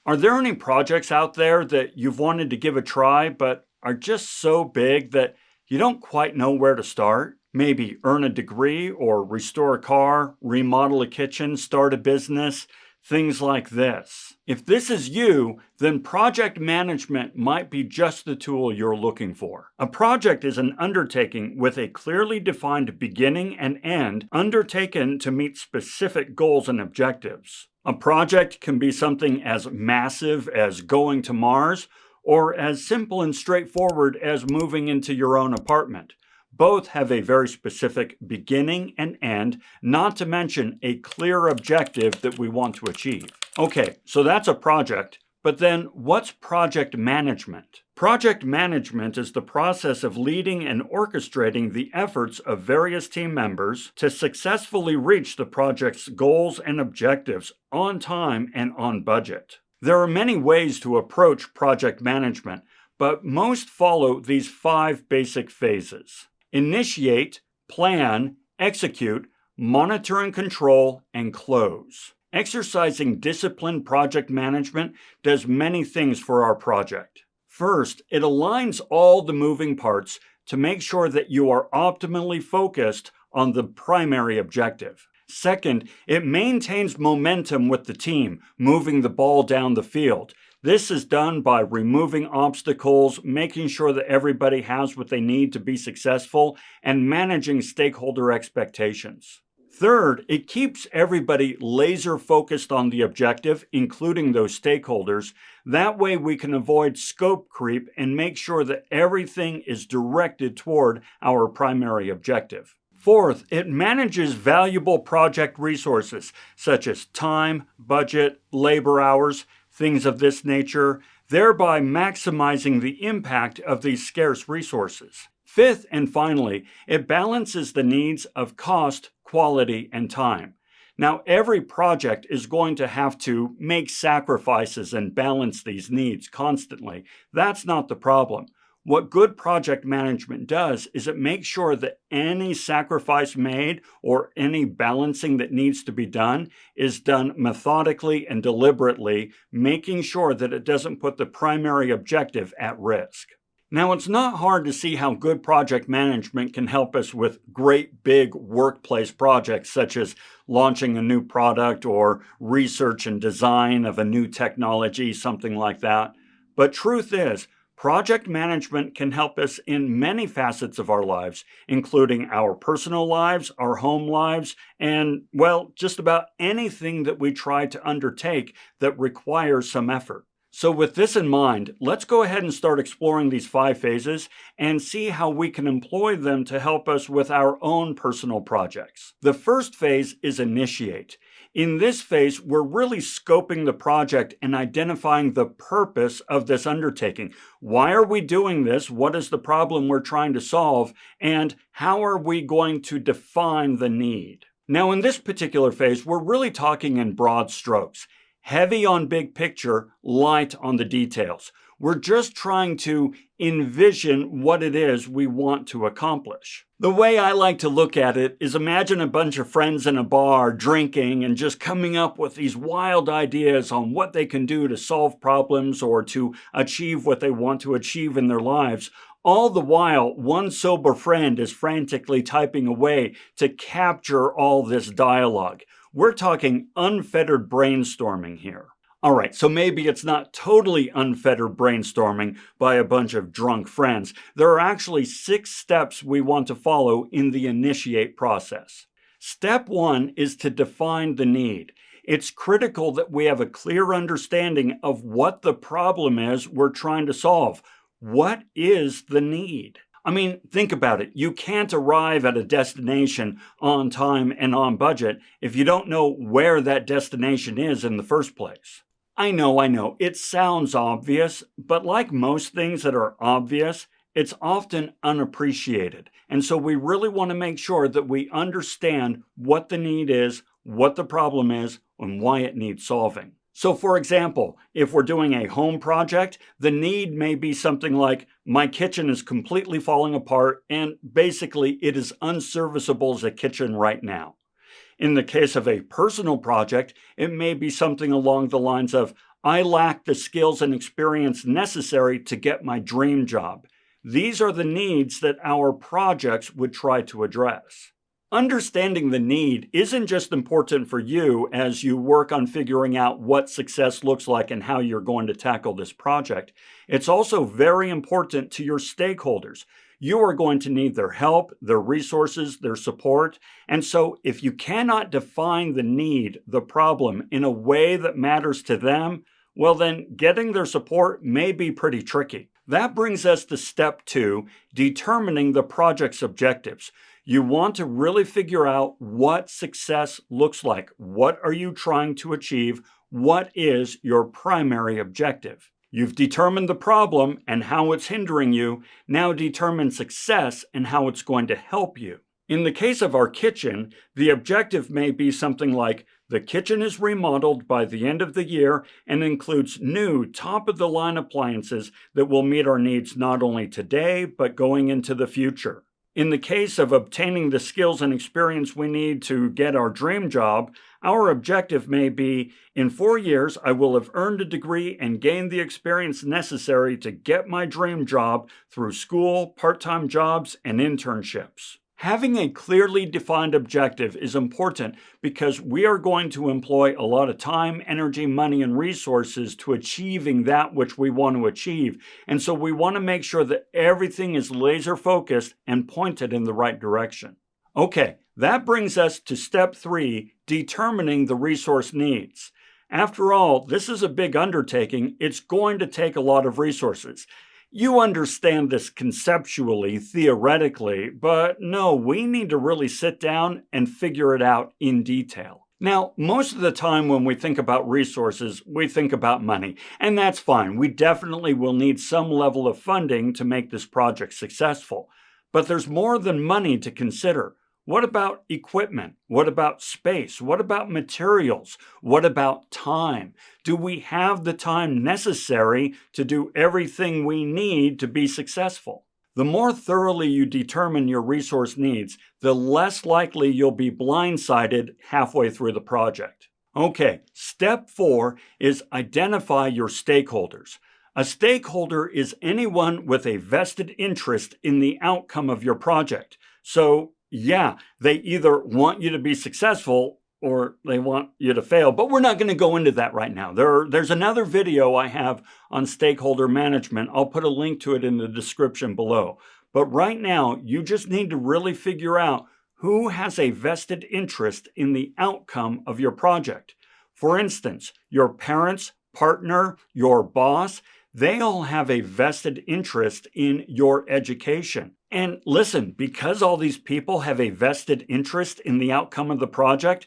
Are there any projects out there that you've wanted to give a try but are just so big that you don't quite know where to start? Maybe earn a degree or restore a car, remodel a kitchen, start a business, things like this. If this is you, then project management might be just the tool you're looking for. A project is an undertaking with a clearly defined beginning and end, undertaken to meet specific goals and objectives. A project can be something as massive as going to Mars, or as simple and straightforward as moving into your own apartment. Both have a very specific beginning and end, not to mention a clear objective that we want to achieve. Okay, so that's a project, but then what's project management? Project management is the process of leading and orchestrating the efforts of various team members to successfully reach the project's goals and objectives on time and on budget. There are many ways to approach project management, but most follow these 5 basic phases: initiate, plan, execute, monitor and control, and close. Exercising disciplined project management does many things for our project. First, it aligns all the moving parts to make sure that you are optimally focused on the primary objective. Second, it maintains momentum with the team, moving the ball down the field. This is done by removing obstacles, making sure that everybody has what they need to be successful, and managing stakeholder expectations. Third, it keeps everybody laser focused on the objective, including those stakeholders. That way we can avoid scope creep and make sure that everything is directed toward our primary objective. Fourth, it manages valuable project resources such as time, budget, labor hours, things of this nature, thereby maximizing the impact of these scarce resources. Fifth, and finally, it balances the needs of cost, quality, and time. Now, every project is going to have to make sacrifices and balance these needs constantly. That's not the problem. What good project management does is it makes sure that any sacrifice made or any balancing that needs to be done is done methodically and deliberately, making sure that it doesn't put the primary objective at risk. Now, it's not hard to see how good project management can help us with great big workplace projects such as launching a new product or research and design of a new technology, something like that. But truth is, project management can help us in many facets of our lives, including our personal lives, our home lives, and, well, just about anything that we try to undertake that requires some effort. So with this in mind, let's go ahead and start exploring these 5 phases and see how we can employ them to help us with our own personal projects. The first phase is initiate. In this phase, we're really scoping the project and identifying the purpose of this undertaking. Why are we doing this? What is the problem we're trying to solve? And how are we going to define the need? Now, in this particular phase, we're really talking in broad strokes. Heavy on big picture, light on the details. We're just trying to envision what it is we want to accomplish. The way I like to look at it is imagine a bunch of friends in a bar drinking and just coming up with these wild ideas on what they can do to solve problems or to achieve what they want to achieve in their lives. All the while, one sober friend is frantically typing away to capture all this dialogue. We're talking unfettered brainstorming here. All right, so maybe it's not totally unfettered brainstorming by a bunch of drunk friends. There are actually 6 steps we want to follow in the initiate process. Step 1 is to define the need. It's critical that we have a clear understanding of what the problem is we're trying to solve. What is the need? I mean, think about it. You can't arrive at a destination on time and on budget if you don't know where that destination is in the first place. I know, it sounds obvious, but like most things that are obvious, it's often unappreciated. And so we really want to make sure that we understand what the need is, what the problem is, and why it needs solving. So for example, if we're doing a home project, the need may be something like, my kitchen is completely falling apart and basically it is unserviceable as a kitchen right now. In the case of a personal project, it may be something along the lines of, I lack the skills and experience necessary to get my dream job. These are the needs that our projects would try to address. Understanding the need isn't just important for you as you work on figuring out what success looks like and how you're going to tackle this project. It's also very important to your stakeholders. You are going to need their help, their resources, their support. And so if you cannot define the need, the problem, in a way that matters to them, well then getting their support may be pretty tricky. That brings us to step 2, determining the project's objectives. You want to really figure out what success looks like. What are you trying to achieve? What is your primary objective? You've determined the problem and how it's hindering you. Now determine success and how it's going to help you. In the case of our kitchen, the objective may be something like, the kitchen is remodeled by the end of the year and includes new top-of-the-line appliances that will meet our needs not only today, but going into the future. In the case of obtaining the skills and experience we need to get our dream job, our objective may be, in 4 years, I will have earned a degree and gained the experience necessary to get my dream job through school, part-time jobs, and internships. Having a clearly defined objective is important because we are going to employ a lot of time, energy, money, and resources to achieving that which we want to achieve. And so we want to make sure that everything is laser focused and pointed in the right direction. Okay, that brings us to step 3, determining the resource needs. After all, this is a big undertaking. It's going to take a lot of resources. You understand this conceptually, theoretically, but no, we need to really sit down and figure it out in detail. Now, most of the time when we think about resources, we think about money, and that's fine. We definitely will need some level of funding to make this project successful. But there's more than money to consider. What about equipment? What about space? What about materials? What about time? Do we have the time necessary to do everything we need to be successful? The more thoroughly you determine your resource needs, the less likely you'll be blindsided halfway through the project. Okay, step 4 is identify your stakeholders. A stakeholder is anyone with a vested interest in the outcome of your project. So, yeah, they either want you to be successful or they want you to fail, but we're not going to go into that right now. There's another video I have on stakeholder management. I'll put a link to it in the description below. But right now, you just need to really figure out who has a vested interest in the outcome of your project. For instance, your parents, partner, your boss, they all have a vested interest in your education. And listen, because all these people have a vested interest in the outcome of the project,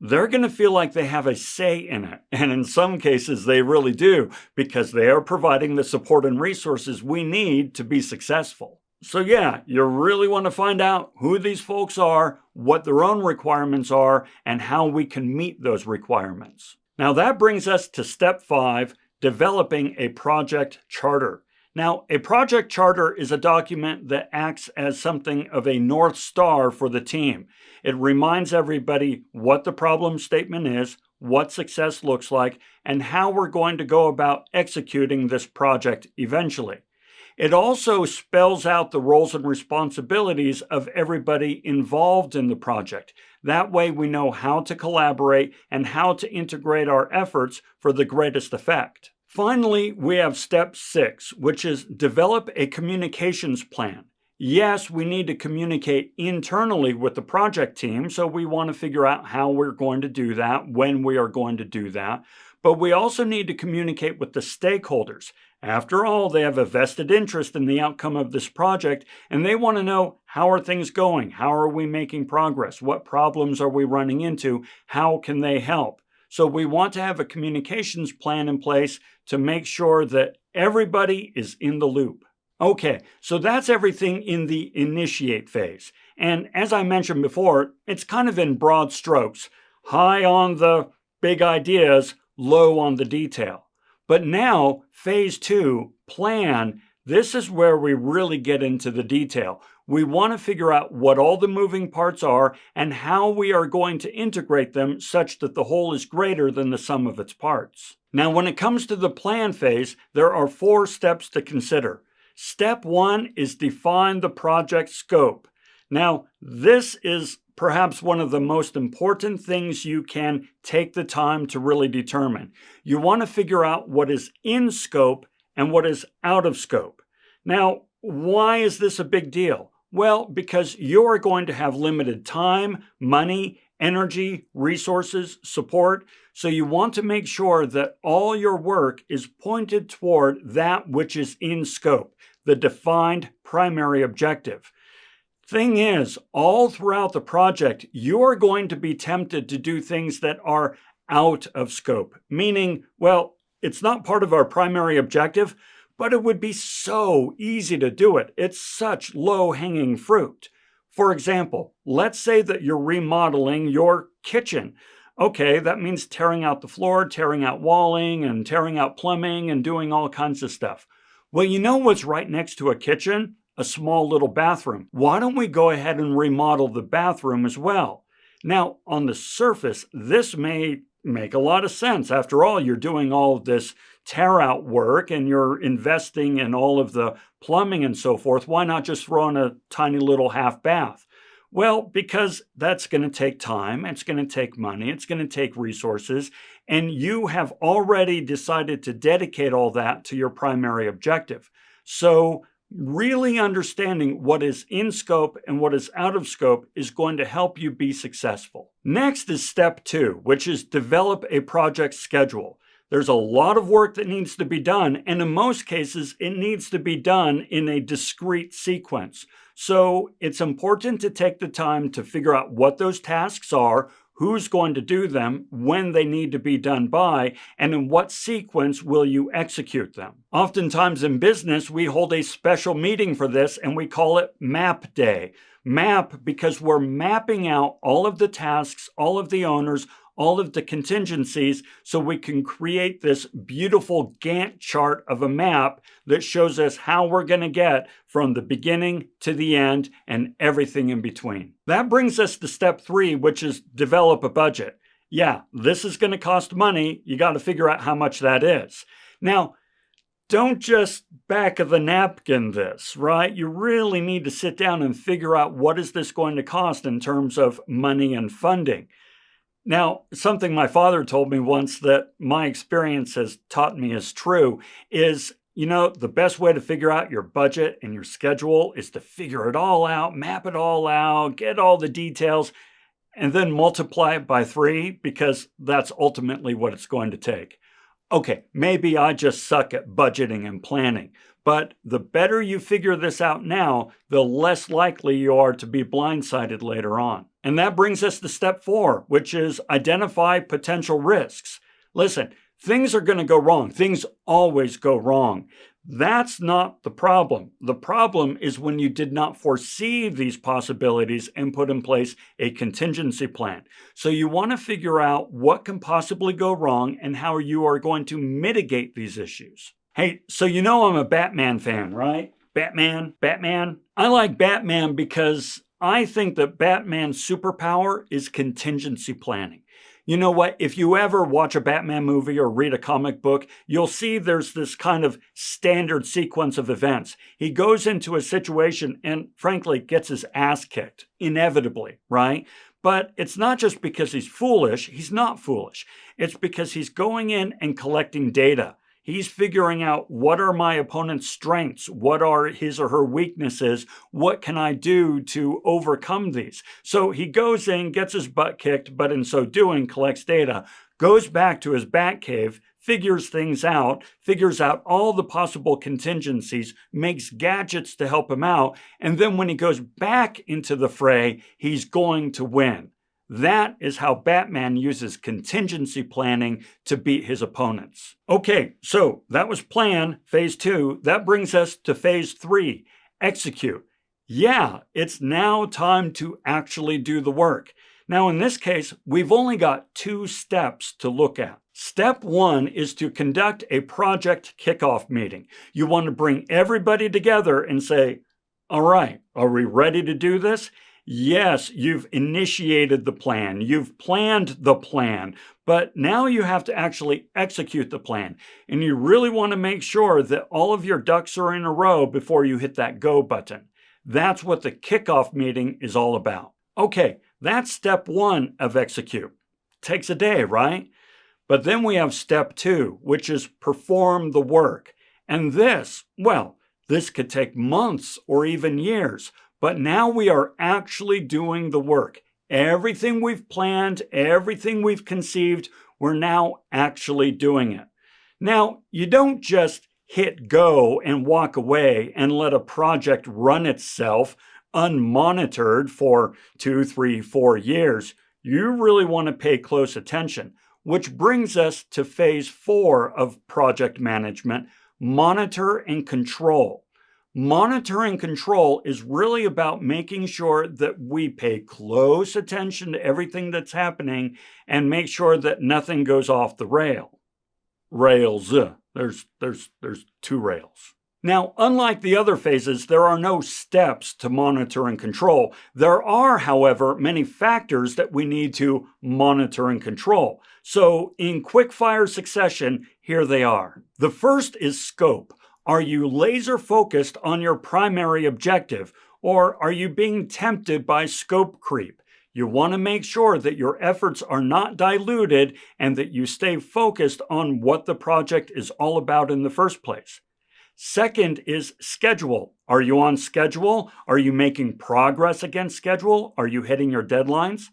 they're going to feel like they have a say in it. And in some cases, they really do, because they are providing the support and resources we need to be successful. So yeah, you really want to find out who these folks are, what their own requirements are, and how we can meet those requirements. Now that brings us to step 5, developing a project charter. Now, a project charter is a document that acts as something of a North Star for the team. It reminds everybody what the problem statement is, what success looks like, and how we're going to go about executing this project eventually. It also spells out the roles and responsibilities of everybody involved in the project. That way we know how to collaborate and how to integrate our efforts for the greatest effect. Finally, we have step 6, which is develop a communications plan. Yes, we need to communicate internally with the project team, so we want to figure out how we're going to do that, when we are going to do that. But we also need to communicate with the stakeholders. After all, they have a vested interest in the outcome of this project, and they want to know, how are things going? How are we making progress? What problems are we running into? How can they help? So we want to have a communications plan in place to make sure that everybody is in the loop. Okay, so that's everything in the initiate phase. And as I mentioned before, it's kind of in broad strokes. High on the big ideas, low on the detail. But now, phase 2, plan, this is where we really get into the detail. We want to figure out what all the moving parts are and how we are going to integrate them such that the whole is greater than the sum of its parts. Now, when it comes to the plan phase, there are 4 steps to consider. Step 1 is define the project scope. Now, this is perhaps one of the most important things you can take the time to really determine. You want to figure out what is in scope and what is out of scope. Now, why is this a big deal? Well, because you're going to have limited time, money, energy, resources, support. So you want to make sure that all your work is pointed toward that which is in scope, the defined primary objective. Thing is, all throughout the project, you're going to be tempted to do things that are out of scope, meaning, well, it's not part of our primary objective, but it would be so easy to do it. It's such low-hanging fruit. For example, let's say that you're remodeling your kitchen. Okay, that means tearing out the floor, tearing out walling, and tearing out plumbing, and doing all kinds of stuff. Well, you know what's right next to a kitchen? A small little bathroom. Why don't we go ahead and remodel the bathroom as well? Now, on the surface, this may make a lot of sense. After all, you're doing all of this tear out work and you're investing in all of the plumbing and so forth. Why not just throw in a tiny little half bath? Well, because that's going to take time, it's going to take money, it's going to take resources, and you have already decided to dedicate all that to your primary objective. So really understanding what is in scope and what is out of scope is going to help you be successful. Next is step 2, which is develop a project schedule. There's a lot of work that needs to be done, and in most cases, it needs to be done in a discrete sequence. So it's important to take the time to figure out what those tasks are, who's going to do them, when they need to be done by, and in what sequence will you execute them. Oftentimes in business, we hold a special meeting for this and we call it Map Day. Map because we're mapping out all of the tasks, all of the owners, all of the contingencies, so we can create this beautiful Gantt chart of a map that shows us how we're going to get from the beginning to the end and everything in between. That brings us to step 3, which is develop a budget. Yeah, this is going to cost money. You got to figure out how much that is. Now, don't just back of the napkin this, right? You really need to sit down and figure out what is this going to cost in terms of money and funding. Now, something my father told me once that my experience has taught me is true is, the best way to figure out your budget and your schedule is to figure it all out, map it all out, get all the details, and then multiply it by 3 because that's ultimately what it's going to take. Okay, maybe I just suck at budgeting and planning, but the better you figure this out now, the less likely you are to be blindsided later on. And that brings us to step 4, which is identify potential risks. Listen, things are going to go wrong. Things always go wrong. That's not the problem. The problem is when you did not foresee these possibilities and put in place a contingency plan. So you want to figure out what can possibly go wrong and how you are going to mitigate these issues. Hey, so I'm a Batman fan, right? Batman. I like Batman because I think that Batman's superpower is contingency planning. You know what? If you ever watch a Batman movie or read a comic book, you'll see there's this kind of standard sequence of events. He goes into a situation and, frankly, gets his ass kicked, inevitably, right? But it's not just because he's foolish. He's not foolish. It's because he's going in and collecting data. He's figuring out what are my opponent's strengths, what are his or her weaknesses, what can I do to overcome these? So he goes in, gets his butt kicked, but in so doing collects data, goes back to his Batcave, figures things out, figures out all the possible contingencies, makes gadgets to help him out, and then when he goes back into the fray, he's going to win. That is how Batman uses contingency planning to beat his opponents. Okay, so that was plan, phase 2. That brings us to phase 3, execute. Yeah, it's now time to actually do the work. Now, in this case, we've only got 2 steps to look at. Step 1 is to conduct a project kickoff meeting. You want to bring everybody together and say, All right, are we ready to do this? Yes, you've initiated the plan, you've planned the plan, but now you have to actually execute the plan. And you really want to make sure that all of your ducks are in a row before you hit that go button. That's what the kickoff meeting is all about. Okay, that's step one of execute. Takes a day, right? But then we have step two, which is perform the work. And this could take months or even years, but now we are actually doing the work. Everything we've planned, everything we've conceived, we're now actually doing it. Now, you don't just hit go and walk away and let a project run itself unmonitored for 2, 3, 4 years. You really want to pay close attention, which brings us to phase 4 of project management, monitor and control. Monitor and control is really about making sure that we pay close attention to everything that's happening and make sure that nothing goes off the rails. There's 2 rails. Now, unlike the other phases, there are no steps to monitor and control. There are, however, many factors that we need to monitor and control. So, in quick-fire succession, here they are. The first is scope. Are you laser focused on your primary objective, or are you being tempted by scope creep? You want to make sure that your efforts are not diluted and that you stay focused on what the project is all about in the first place. Second is schedule. Are you on schedule? Are you making progress against schedule? Are you hitting your deadlines?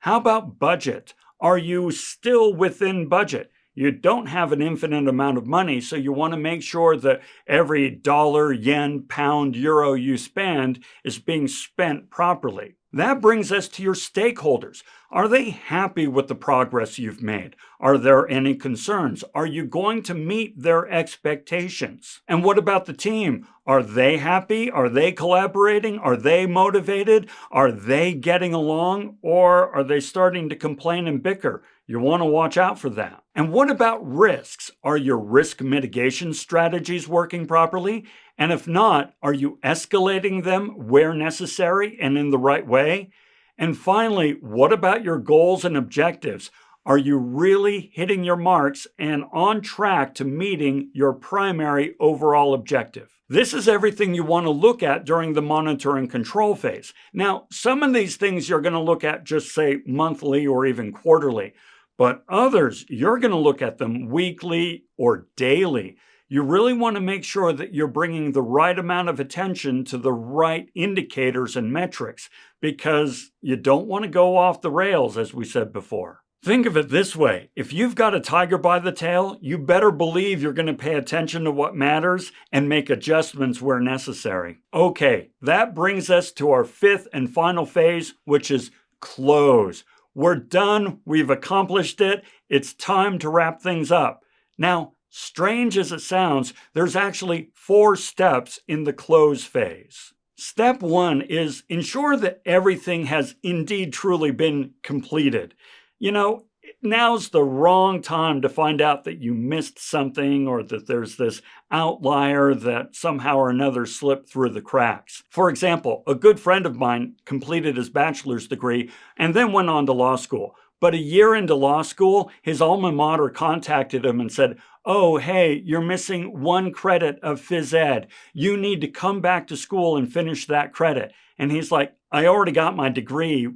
How about budget? Are you still within budget? You don't have an infinite amount of money, so you want to make sure that every dollar, yen, pound, euro you spend is being spent properly. That brings us to your stakeholders. Are they happy with the progress you've made? Are there any concerns? Are you going to meet their expectations? And what about the team? Are they happy? Are they collaborating? Are they motivated? Are they getting along? Or are they starting to complain and bicker? You want to watch out for that. And what about risks? Are your risk mitigation strategies working properly? And if not, are you escalating them where necessary and in the right way? And finally, what about your goals and objectives? Are you really hitting your marks and on track to meeting your primary overall objective? This is everything you want to look at during the monitor and control phase. Now, some of these things you're going to look at just say monthly or even quarterly, but others, you're going to look at them weekly or daily. You really want to make sure that you're bringing the right amount of attention to the right indicators and metrics because you don't want to go off the rails, as we said before. Think of it this way. If you've got a tiger by the tail, you better believe you're going to pay attention to what matters and make adjustments where necessary. Okay, that brings us to our 5th and final phase, which is close. We're done. We've accomplished it. It's time to wrap things up. Now, strange as it sounds, there's actually 4 steps in the close phase. Step 1 is ensure that everything has indeed truly been completed. You know, now's the wrong time to find out that you missed something or that there's this outlier that somehow or another slipped through the cracks. For example, a good friend of mine completed his bachelor's degree and then went on to law school. But a year into law school, his alma mater contacted him and said, "Oh, hey, you're missing 1 credit of phys ed. You need to come back to school and finish that credit." And he's like, "I already got my degree.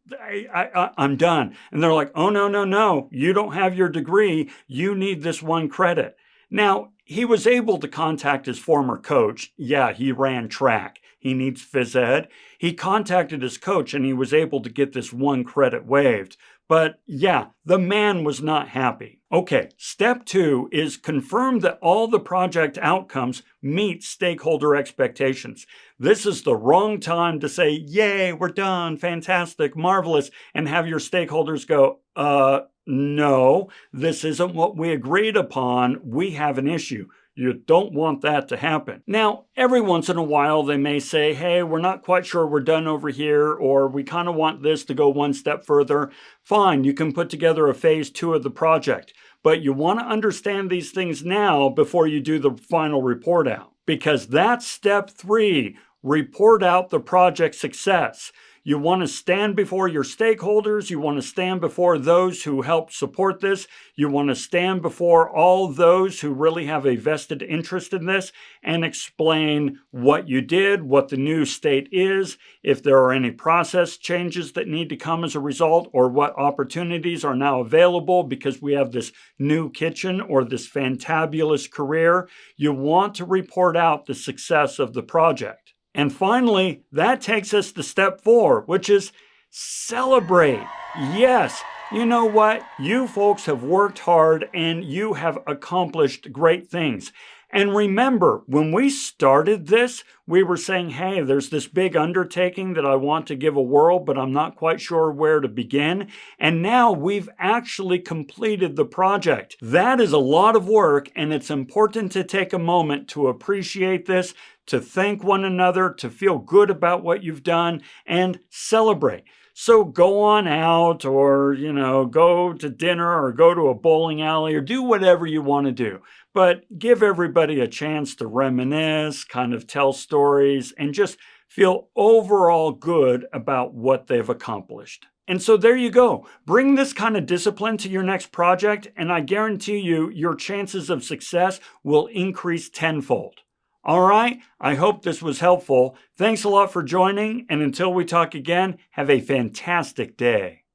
I'm done." And they're like, "Oh, no. You don't have your degree. You need this 1 credit." Now, he was able to contact his former coach. Yeah, he ran track. He needs phys ed. He contacted his coach and he was able to get this 1 credit waived. But yeah, the man was not happy. Okay, step 2 is confirm that all the project outcomes meet stakeholder expectations. This is the wrong time to say, "Yay, we're done, fantastic, marvelous," and have your stakeholders go, no, this isn't what we agreed upon. We have an issue." You don't want that to happen. Now, every once in a while, they may say, "Hey, we're not quite sure we're done over here," or "We kind of want this to go 1 step further." Fine, you can put together a phase 2 of the project. But you want to understand these things now before you do the final report out. Because that's step 3. report out the project's success. You want to stand before your stakeholders. You want to stand before those who help support this. You want to stand before all those who really have a vested interest in this and explain what you did, what the new state is, if there are any process changes that need to come as a result, or what opportunities are now available because we have this new kitchen or this fantabulous career. You want to report out the success of the project. And finally, that takes us to step 4, which is celebrate. Yes, you know what? You folks have worked hard and you have accomplished great things. And remember, when we started this, we were saying, hey, there's this big undertaking that I want to give a whirl, but I'm not quite sure where to begin. And now we've actually completed the project. That is a lot of work, and it's important to take a moment to appreciate this, to thank one another, to feel good about what you've done, and celebrate. So go on out or, go to dinner or go to a bowling alley or do whatever you want to do. But give everybody a chance to reminisce, kind of tell stories, and just feel overall good about what they've accomplished. And so there you go. Bring this kind of discipline to your next project, and I guarantee you your chances of success will increase tenfold. All right, I hope this was helpful. Thanks a lot for joining, and until we talk again, have a fantastic day.